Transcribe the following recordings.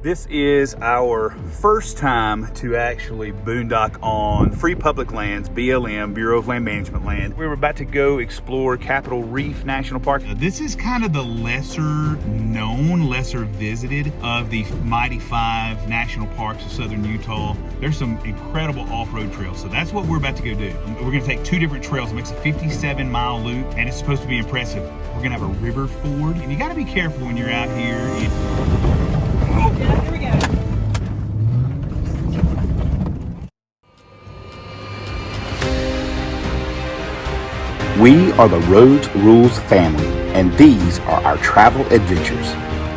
This is our first time to actually boondock on free public lands, BLM, Bureau of Land Management land. We were about to go explore Capitol Reef National Park. This is kind of the lesser known, lesser visited of the mighty 5 national parks of southern Utah. There's some incredible off-road trails, so that's what we're about to go do. We're gonna take 2 different trails. It makes a 57-mile loop, and it's supposed to be impressive. We're gonna have a river ford, and you gotta be careful when you're out here. Yeah, here we go. We are the Rhodes Rules Family, and these are our travel adventures.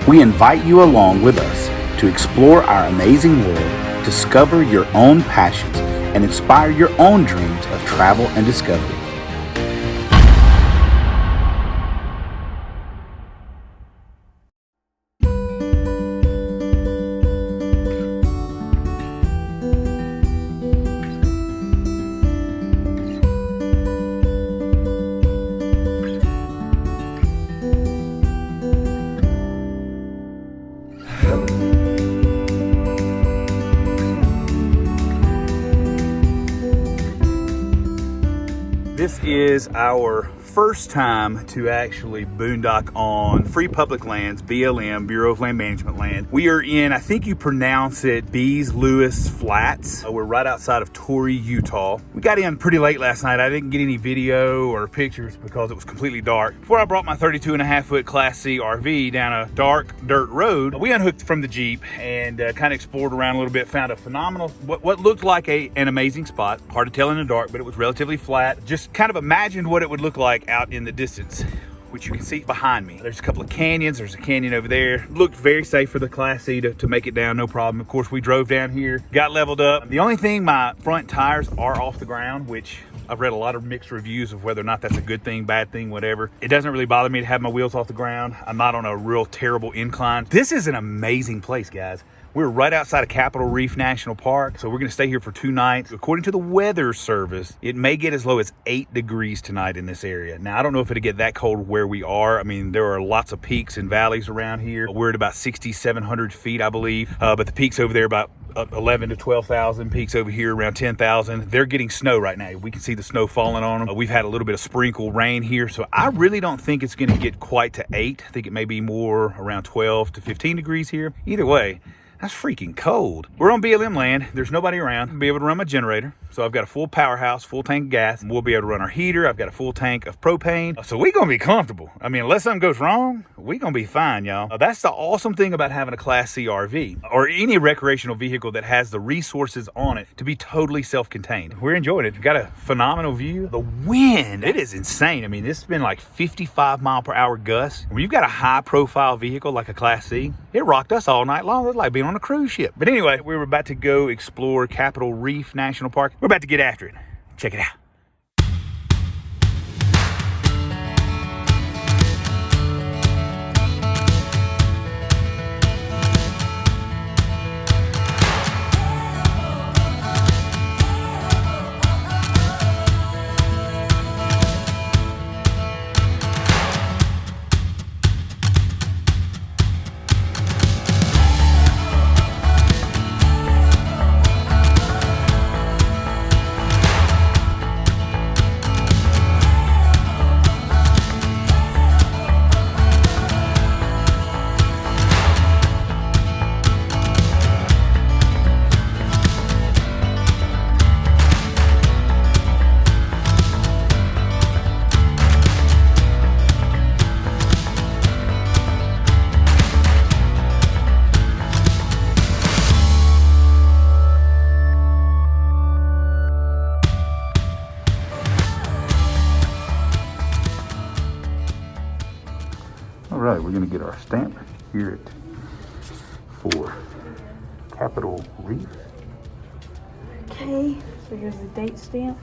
We invite you along with us to explore our amazing world, discover your own passions, and inspire your own dreams of travel and discovery. This is our first time to actually boondock on free public lands, BLM, Bureau of Land Management land. We are in, I think you pronounce it, Bees Lewis Flats. We're right outside of Torrey, Utah. We got in pretty late last night. I didn't get any video or pictures because it was completely dark. Before I brought my 32.5-foot Class C RV down a dark dirt road, we unhooked from the Jeep and kind of explored around a little bit, found a phenomenal, what looked like an amazing spot. Hard to tell in the dark, but it was relatively flat. Just kind of imagined what it would look like out in the distance, which you can see behind me. There's a couple of canyons. There's a canyon over there. Looked very safe for the Class C to make it down, no problem. Of course, we drove down here, got leveled up. The only thing, my front tires are off the ground, which I've read a lot of mixed reviews of whether or not that's a good thing, bad thing, whatever. It doesn't really bother me to have my wheels off the ground. I'm not on a real terrible incline. This is an amazing place, guys. We're right outside of Capitol Reef National Park, so we're gonna stay here for 2 nights. According to the weather service, it may get as low as 8 degrees tonight in this area. Now, I don't know if it'll get that cold where we are. I mean, there are lots of peaks and valleys around here. We're at about 6,700 feet, I believe, but the peaks over there about 11 to 12,000, peaks over here around 10,000. They're getting snow right now. We can see the snow falling on them. We've had a little bit of sprinkle rain here, so I really don't think it's gonna get quite to 8. I think it may be more around 12 to 15 degrees here. Either way, that's freaking cold. We're on BLM land. There's nobody around. I'll be able to run my generator. So I've got a full powerhouse, full tank of gas. And we'll be able to run our heater. I've got a full tank of propane. So we're going to be comfortable. I mean, unless something goes wrong, we're going to be fine, y'all. That's the awesome thing about having a Class C RV or any recreational vehicle that has the resources on it to be totally self-contained. We're enjoying it. We've got a phenomenal view. The wind, it is insane. I mean, this has been like 55 mile per hour gusts. When you've got a high profile vehicle like a Class C, it rocked us all night long. It was like being on a cruise ship. But anyway, we were about to go explore Capitol Reef National Park. We're about to get after it. Check it out. All right, we're gonna get our stamp here for Capitol Reef. Okay, so here's the date stamp.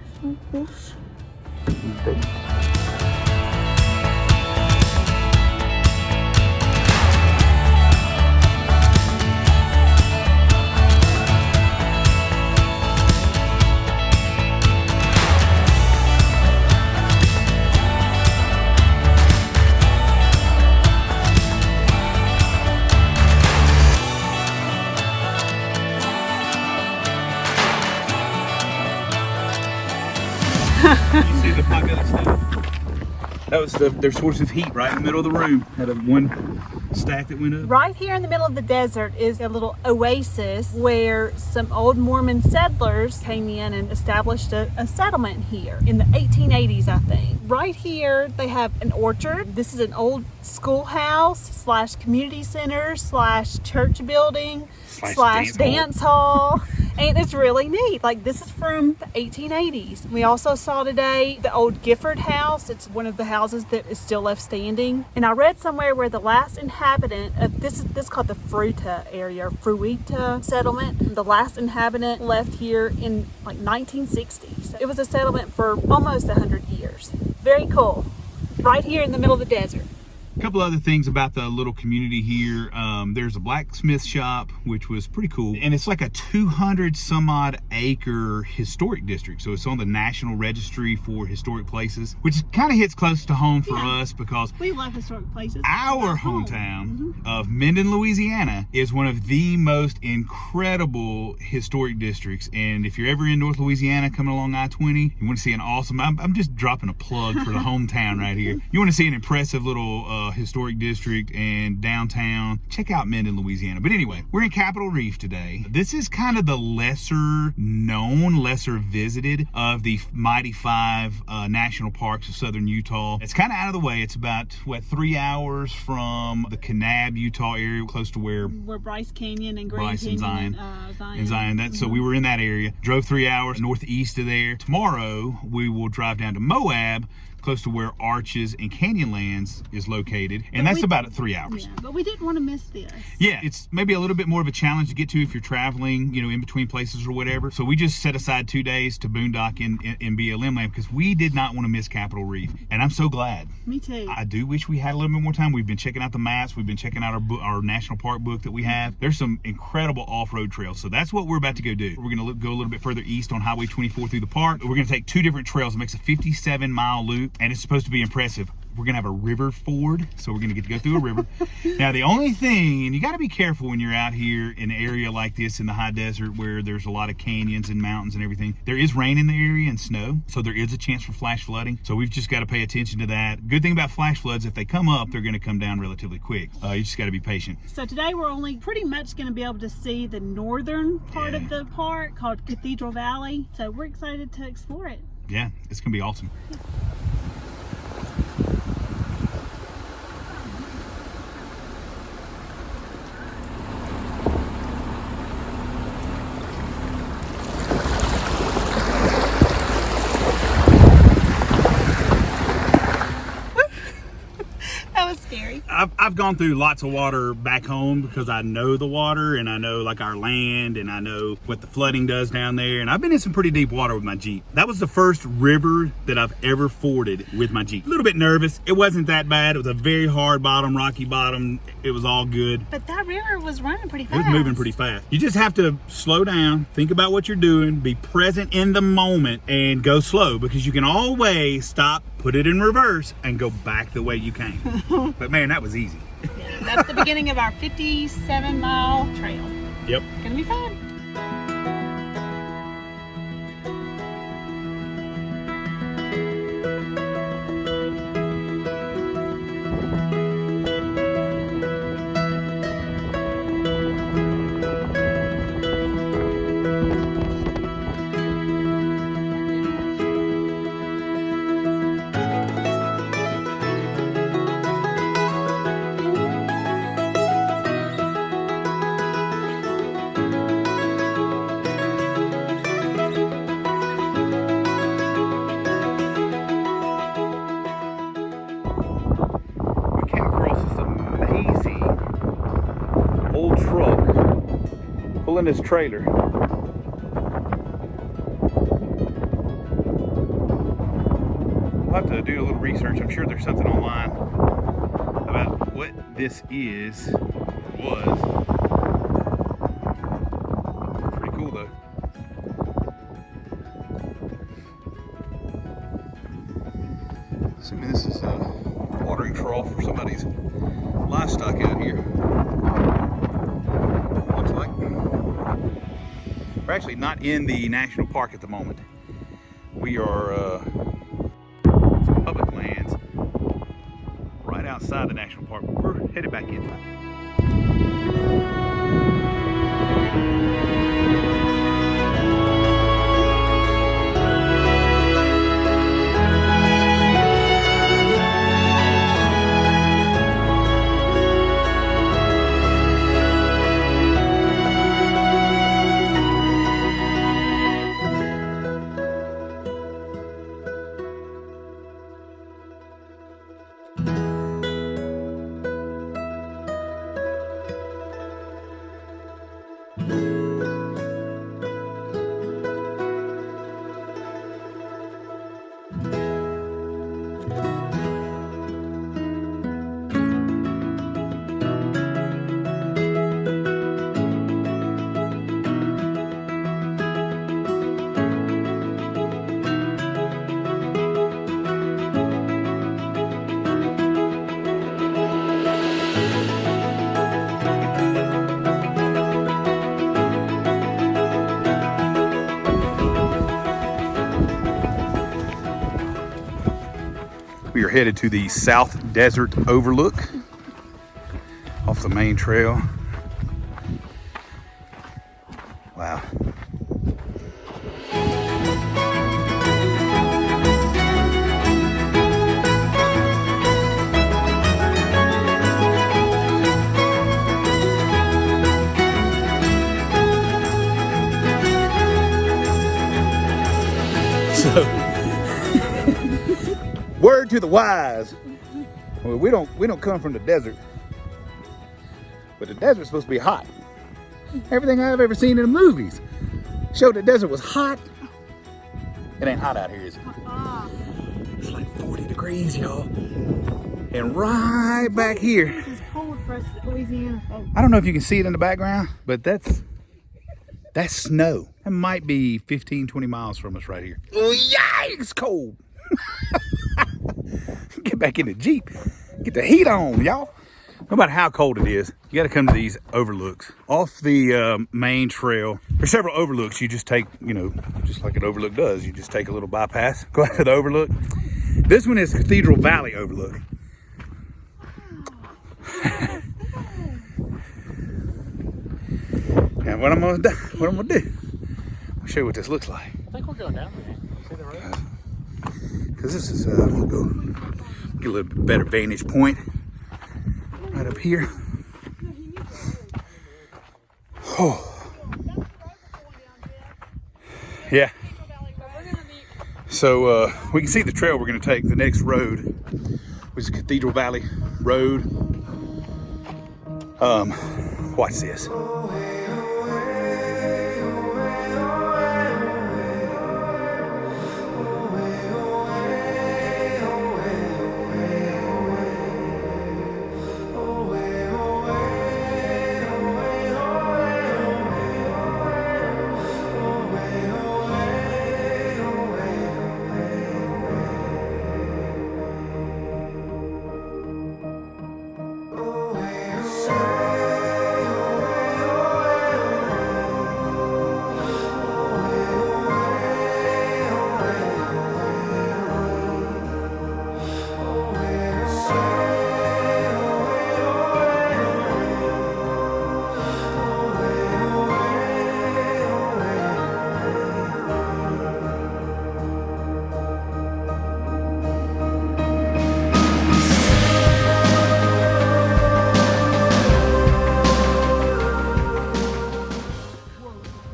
Just like this. Date. That was their source of heat right in the middle of the room. Had one stack that went up. Right here in the middle of the desert is a little oasis where some old Mormon settlers came in and established a settlement here in the 1880s, I think. Right here, they have an orchard. This is an old schoolhouse slash community center slash church building slash dance hall. And it's really neat. Like, this is from the 1880s. We also saw today the old Gifford house. It's one of the houses that is still left standing. And I read somewhere where the last inhabitant of this is called the Fruita area, Fruita settlement. The last inhabitant left here in like 1960. So it was a settlement for almost 100 years. Very cool. Right here in the middle of the desert. A couple other things about the little community here. There's a blacksmith shop, which was pretty cool. And it's like a 200 some odd acre historic district. So it's on the National Registry for Historic Places, which kind of hits close to home for us because we love historic places. Our hometown of Minden, Louisiana is one of the most incredible historic districts. And if you're ever in North Louisiana coming along I-20, you want to see an awesome, I'm just dropping a plug for the hometown right here. You want to see an impressive little historic district and downtown, check out Minden, Louisiana. But anyway, we're in Capitol Reef today. This is kind of the lesser known, lesser visited of the mighty 5 national parks of southern Utah. It's kind of out of the way. It's about, 3 hours from the Kanab, Utah area, close to where Bryce Canyon and Grand Bryce Canyon and Zion. So we were in that area. Drove 3 hours northeast of there. Tomorrow, we will drive down to Moab, close to where Arches and Canyonlands is located, and that's about 3 hours. Yeah, but we didn't want to miss this. Yeah, it's maybe a little bit more of a challenge to get to if you're traveling, in between places or whatever. So we just set aside 2 days to boondock in BLM land because we did not want to miss Capitol Reef, and I'm so glad. Me too. I do wish we had a little bit more time. We've been checking out the maps. We've been checking out our national park book that we have. There's some incredible off-road trails, so that's what we're about to go do. We're going to go a little bit further east on Highway 24 through the park. We're going to take 2 different trails. It makes a 57-mile loop, and it's supposed to be impressive. We're gonna have a river ford, so we're gonna get to go through a river. Now, the only thing, and you got to be careful when you're out here in an area like this in the high desert where there's a lot of canyons and mountains and everything, there is rain in the area and snow, so there is a chance for flash flooding. So we've just got to pay attention to that. Good thing about flash floods, if they come up, they're gonna come down relatively quick. You just got to be patient. So today we're only pretty much gonna be able to see the northern part of the park called Cathedral Valley. So we're excited to explore it. Yeah, it's gonna be awesome. Scary. I've gone through lots of water back home because I know the water and I know like our land and I know what the flooding does down there, and I've been in some pretty deep water with my Jeep. That was the first river that I've ever forded with my Jeep. A little bit nervous. It wasn't that bad. It was a very hard bottom, rocky bottom. It was all good. But that river was running pretty fast. It was moving pretty fast. You just have to slow down, think about what you're doing, be present in the moment, and go slow because you can always stop, put it in reverse, and go back the way you came. But man, that was easy. Yeah, that's the beginning of our 57-mile trail. Yep. It's gonna be fun. Pulling this trailer. We'll have to do a little research. I'm sure there's something online about what this was. Pretty cool though. Assuming this is a watering trough for somebody's livestock out here. We're actually not in the national park at the moment. We are some public lands outside the national park, but we're headed back in. We are headed to the South Desert Overlook off the main trail. Wow. So, word to the wise. Well, we don't come from the desert, but the desert's supposed to be hot. Everything I've ever seen in the movies showed the desert was hot. It ain't hot out here, is it? It's like 40 degrees, y'all. And right back here, It's cold for us Louisiana folks. I don't know if you can see it in the background, but that's snow. That might be 15, 20 miles from us right here. Oh, yikes, cold. Get back in the Jeep. Get the heat on, y'all. No matter how cold it is, you got to come to these overlooks. Off the main trail, there's several overlooks. You just take, just like an overlook does. You just take a little bypass, go out to the overlook. This one is Cathedral Valley Overlook. And what I'm gonna do, I'll show you what this looks like. I think we're going down there. See the road? Because this is, we'll go get a little bit better vantage point right up here. Oh. Yeah. So we can see the trail we're going to take, the next road, which is Cathedral Valley Road. Watch this.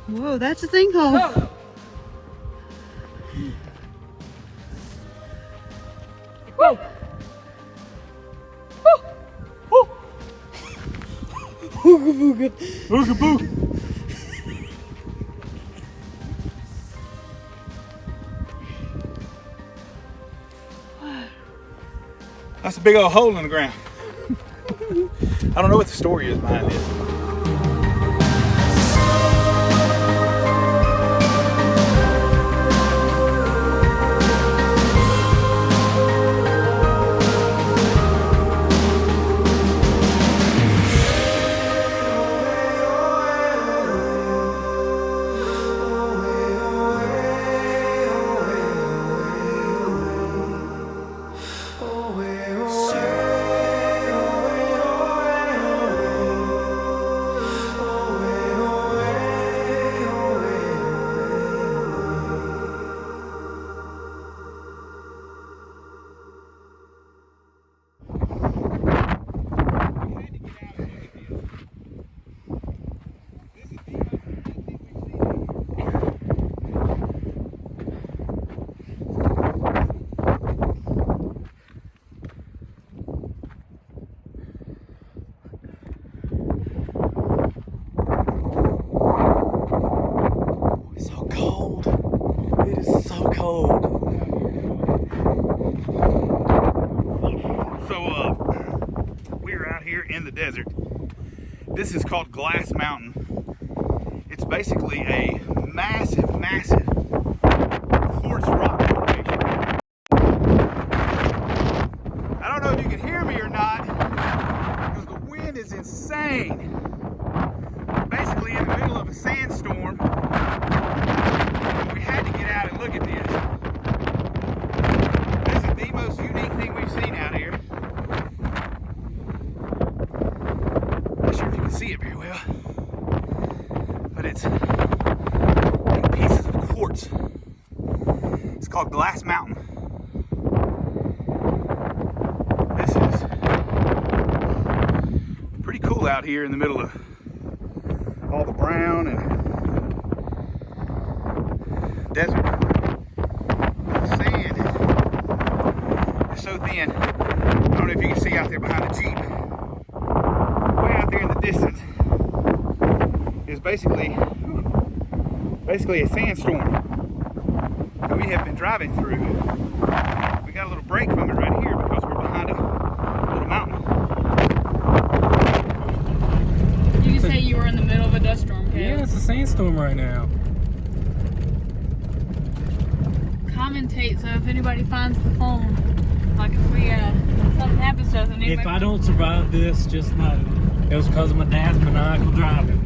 Whoa, that's a sinkhole. Whoa! Ooga booga. Ooga booga. That's a big old hole in the ground. I don't know what the story is behind this. cold. So, we're out here in the desert. This is called Glass Mountain. It's basically a massive, massive quartz rock formation. I don't know if you can hear me or not, because the wind is insane. We're basically in the middle of a sandstorm. We had to get out and look at this. This is the most unique thing we've seen out here. Not sure if you can see it very well, but it's pieces of quartz. It's called Glass Mountain. This is pretty cool out here in the middle of all the brown and desert. The sand is so thin. I don't know if you can see out there behind the Jeep. Way out there in the distance is basically a sandstorm that we have been driving through. We got a little break from it right here because we're behind a little mountain. You say you were in the middle of a dust storm, Caleb? Yeah, it's a sandstorm right now. Commentate so if anybody finds the phone, like if we something happens to us. And If I don't survive this, just know it was because of my dad's maniacal driving.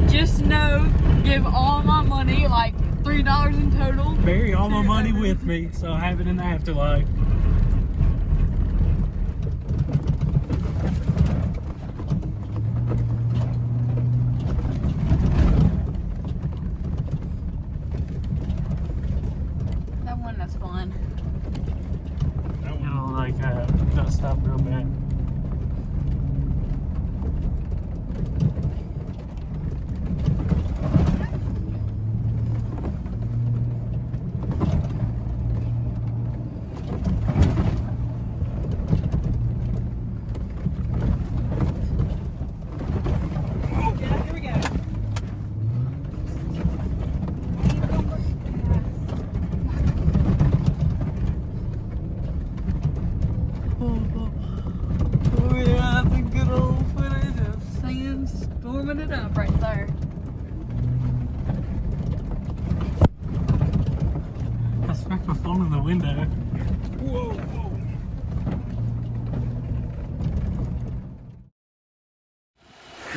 just know, give all my money, like $3 in total. Bury all my money with me, so I have it in the afterlife. That one, that's fun. It'll like dust up real bad. Storming it up right there. I smacked my phone in the window. Whoa, whoa.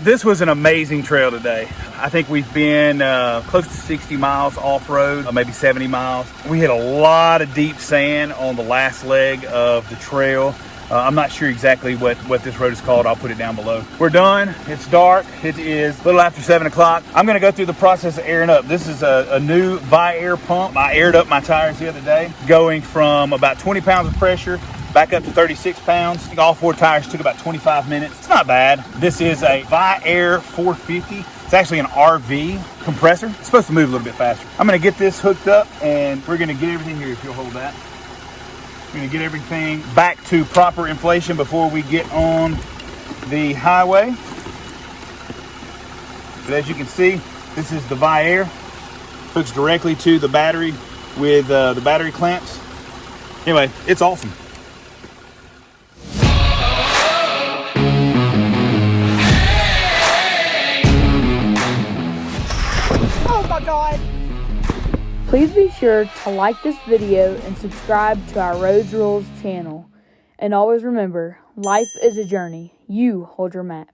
This was an amazing trail today. I think we've been close to 60 miles off-road, maybe 70 miles. We hit a lot of deep sand on the last leg of the trail. I'm not sure exactly what this road is called. I'll put it down below. We're done. It's dark. It is a little after 7 o'clock. I'm going to go through the process of airing up. This is a new Vi-Air pump. I aired up my tires the other day, going from about 20 pounds of pressure back up to 36 pounds. I think all 4 tires took about 25 minutes. It's not bad. This is a Vi-Air 450. It's actually an RV compressor. It's supposed to move a little bit faster. I'm going to get this hooked up and we're going to get everything here, if you'll hold that. We're going to get everything back to proper inflation before we get on the highway. But as you can see, this is the Vi-Air. Hooks directly to the battery with the battery clamps. Anyway, it's awesome. Oh my God. Please be sure to like this video and subscribe to our Rhodes Rules channel. And always remember, life is a journey. You hold your map.